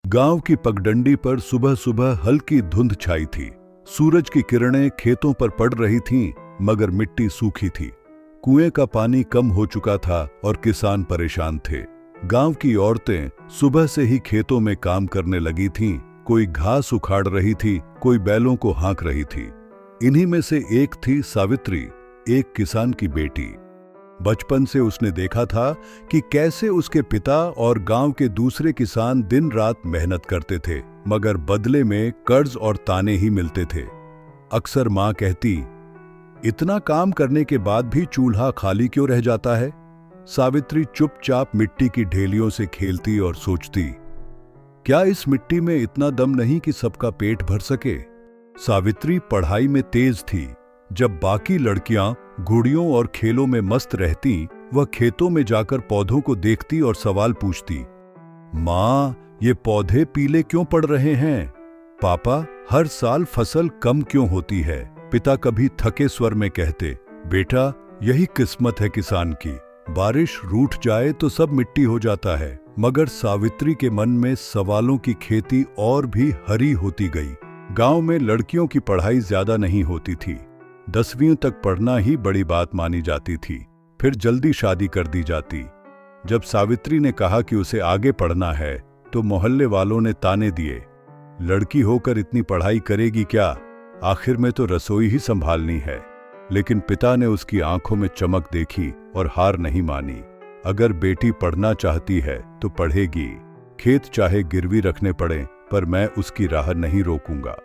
गांव की पगडंडी पर सुबह सुबह हल्की धुंध छाई थी। सूरज की किरणें खेतों पर पड़ रही थीं, मगर मिट्टी सूखी थी। कुएं का पानी कम हो चुका था और किसान परेशान थे। गांव की औरतें सुबह से ही खेतों में काम करने लगी थीं। कोई घास उखाड़ रही थी, कोई बैलों को हाँक रही थी। इन्हीं में से एक थी सावित्री, एक किसान की बेटी। बचपन से उसने देखा था कि कैसे उसके पिता और गांव के दूसरे किसान दिन रात मेहनत करते थे, मगर बदले में कर्ज और ताने ही मिलते थे। अक्सर माँ कहती, इतना काम करने के बाद भी चूल्हा खाली क्यों रह जाता है। सावित्री चुपचाप मिट्टी की ढेलियों से खेलती और सोचती, क्या इस मिट्टी में इतना दम नहीं कि सबका पेट भर सके। सावित्री पढ़ाई में तेज थी। जब बाकी लड़कियां घुड़ियों और खेलों में मस्त रहती, वह खेतों में जाकर पौधों को देखती और सवाल पूछती, माँ, ये पौधे पीले क्यों पड़ रहे हैं। पापा, हर साल फसल कम क्यों होती है। पिता कभी थके स्वर में कहते, बेटा, यही किस्मत है किसान की। बारिश रूठ जाए तो सब मिट्टी हो जाता है। मगर सावित्री के मन में सवालों की खेती और भी हरी होती गई। गांव में लड़कियों की पढ़ाई ज्यादा नहीं होती थी। 10वीं तक पढ़ना ही बड़ी बात मानी जाती थी, फिर जल्दी शादी कर दी जाती। जब सावित्री ने कहा कि उसे आगे पढ़ना है, तो मोहल्ले वालों ने ताने दिए, लड़की होकर इतनी पढ़ाई करेगी क्या, आखिर में तो रसोई ही संभालनी है। लेकिन पिता ने उसकी आंखों में चमक देखी और हार नहीं मानी। अगर बेटी पढ़ना चाहती है तो पढ़ेगी, खेत चाहे गिरवी रखने पड़े, पर मैं उसकी राह नहीं रोकूंगा।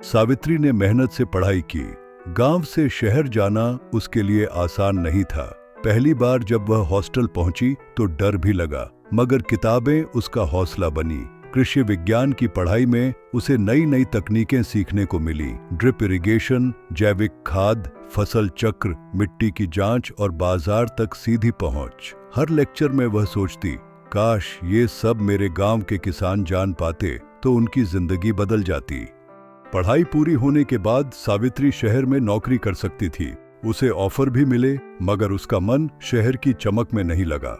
सावित्री ने मेहनत से पढ़ाई की। गांव से शहर जाना उसके लिए आसान नहीं था। पहली बार जब वह हॉस्टल पहुंची तो डर भी लगा, मगर किताबें उसका हौसला बनी। कृषि विज्ञान की पढ़ाई में उसे नई नई तकनीकें सीखने को मिली। ड्रिप इरिगेशन, जैविक खाद, फसल चक्र, मिट्टी की जांच और बाजार तक सीधी पहुंच। हर लेक्चर में वह सोचती, काश ये सब मेरे गांव के किसान जान पाते तो उनकी जिंदगी बदल जाती। पढ़ाई पूरी होने के बाद सावित्री शहर में नौकरी कर सकती थी। उसे ऑफर भी मिले, मगर उसका मन शहर की चमक में नहीं लगा।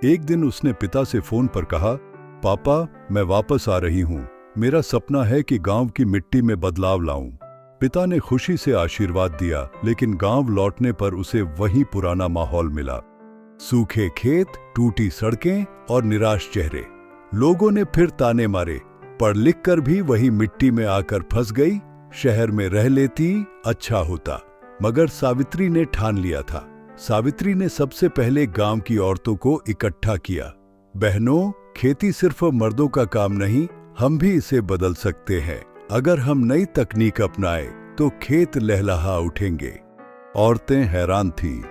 एक दिन उसने पिता से फोन पर कहा, पापा, मैं वापस आ रही हूँ। मेरा सपना है कि गांव की मिट्टी में बदलाव लाऊं। पिता ने खुशी से आशीर्वाद दिया, लेकिन गांव लौटने पर उसे वही पुराना माहौल मिला। सूखे खेत, टूटी सड़कें और निराश चेहरे। लोगों ने फिर ताने मारे, पढ़ लिख कर भी वही मिट्टी में आकर फंस गई। शहर में रह लेती, अच्छा होता। मगर सावित्री ने ठान लिया था। सावित्री ने सबसे पहले गांव की औरतों को इकट्ठा किया। बहनों, खेती सिर्फ मर्दों का काम नहीं, हम भी इसे बदल सकते हैं। अगर हम नई तकनीक अपनाएं तो खेत लहलहा उठेंगे। औरतें हैरान थीं।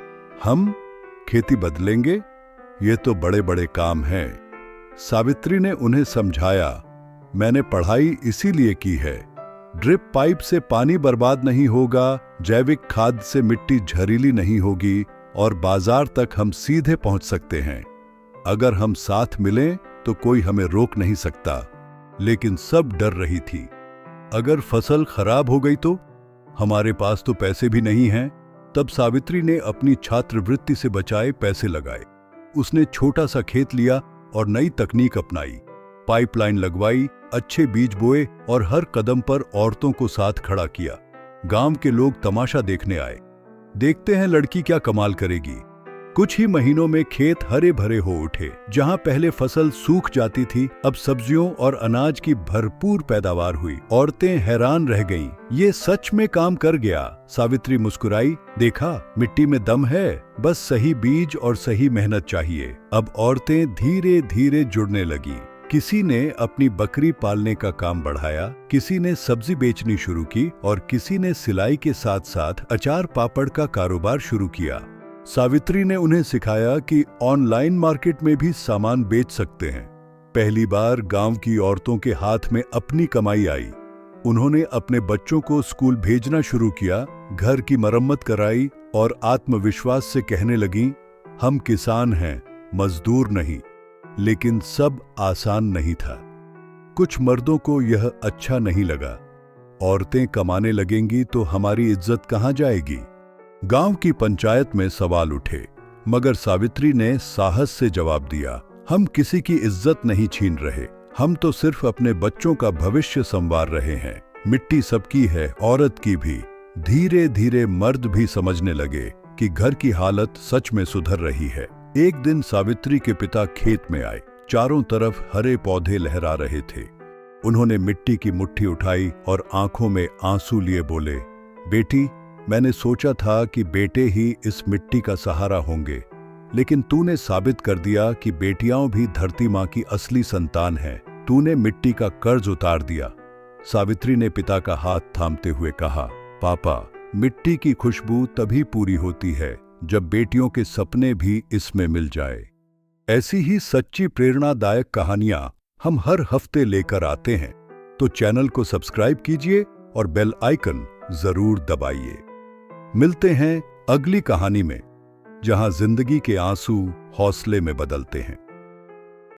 हम खेती बदलेंगे? ये तो बड़े बड़े काम हैं। सावित्री ने उन्हें समझाया, मैंने पढ़ाई इसीलिए की है। ड्रिप पाइप से पानी बर्बाद नहीं होगा, जैविक खाद से मिट्टी झरीली नहीं होगी और बाजार तक हम सीधे पहुंच सकते हैं। अगर हम साथ मिलें तो कोई हमें रोक नहीं सकता। लेकिन सब डर रही थी, अगर फसल खराब हो गई तो? हमारे पास तो पैसे भी नहीं हैं। तब सावित्री ने अपनी छात्रवृत्ति से बचाए पैसे लगाए। उसने छोटा सा खेत लिया और नई तकनीक अपनाई। पाइपलाइन लगवाई, अच्छे बीज बोए और हर कदम पर औरतों को साथ खड़ा किया। गांव के लोग तमाशा देखने आए। देखते हैं लड़की क्या कमाल करेगी। कुछ ही महीनों में खेत हरे भरे हो उठे। जहां पहले फसल सूख जाती थी, अब सब्जियों और अनाज की भरपूर पैदावार हुई। औरतें हैरान रह गईं, ये सच में काम कर गया। सावित्री मुस्कुराई, देखा, मिट्टी में दम है, बस सही बीज और सही मेहनत चाहिए। अब औरतें धीरे धीरे जुड़ने लगी। किसी ने अपनी बकरी पालने का काम बढ़ाया, किसी ने सब्जी बेचनी शुरू की और किसी ने सिलाई के साथ साथ अचार पापड़ का कारोबार शुरू किया। सावित्री ने उन्हें सिखाया कि ऑनलाइन मार्केट में भी सामान बेच सकते हैं। पहली बार गांव की औरतों के हाथ में अपनी कमाई आई। उन्होंने अपने बच्चों को स्कूल भेजना शुरू किया, घर की मरम्मत कराई और आत्मविश्वास से कहने लगी, हम किसान हैं, मजदूर नहीं। लेकिन सब आसान नहीं था। कुछ मर्दों को यह अच्छा नहीं लगा। औरतें कमाने लगेंगी तो हमारी इज्जत कहां जाएगी। गांव की पंचायत में सवाल उठे, मगर सावित्री ने साहस से जवाब दिया, हम किसी की इज्जत नहीं छीन रहे, हम तो सिर्फ अपने बच्चों का भविष्य संवार रहे हैं। मिट्टी सबकी है, औरत की भी। धीरे धीरे मर्द भी समझने लगे कि घर की हालत सच में सुधर रही है। एक दिन सावित्री के पिता खेत में आए। चारों तरफ हरे पौधे लहरा रहे थे। उन्होंने मिट्टी की मुट्ठी उठाई और आंखों में आंसू लिए बोले, बेटी, मैंने सोचा था कि बेटे ही इस मिट्टी का सहारा होंगे, लेकिन तूने साबित कर दिया कि बेटियां भी धरती माँ की असली संतान हैं। तूने मिट्टी का कर्ज उतार दिया। सावित्री ने पिता का हाथ थामते हुए कहा, पापा, मिट्टी की खुशबू तभी पूरी होती है जब बेटियों के सपने भी इसमें मिल जाए। ऐसी ही सच्ची प्रेरणादायक कहानियां हम हर हफ्ते लेकर आते हैं, तो चैनल को सब्सक्राइब कीजिए और बेल आइकन जरूर दबाइए। मिलते हैं अगली कहानी में, जहां जिंदगी के आंसू हौसले में बदलते हैं।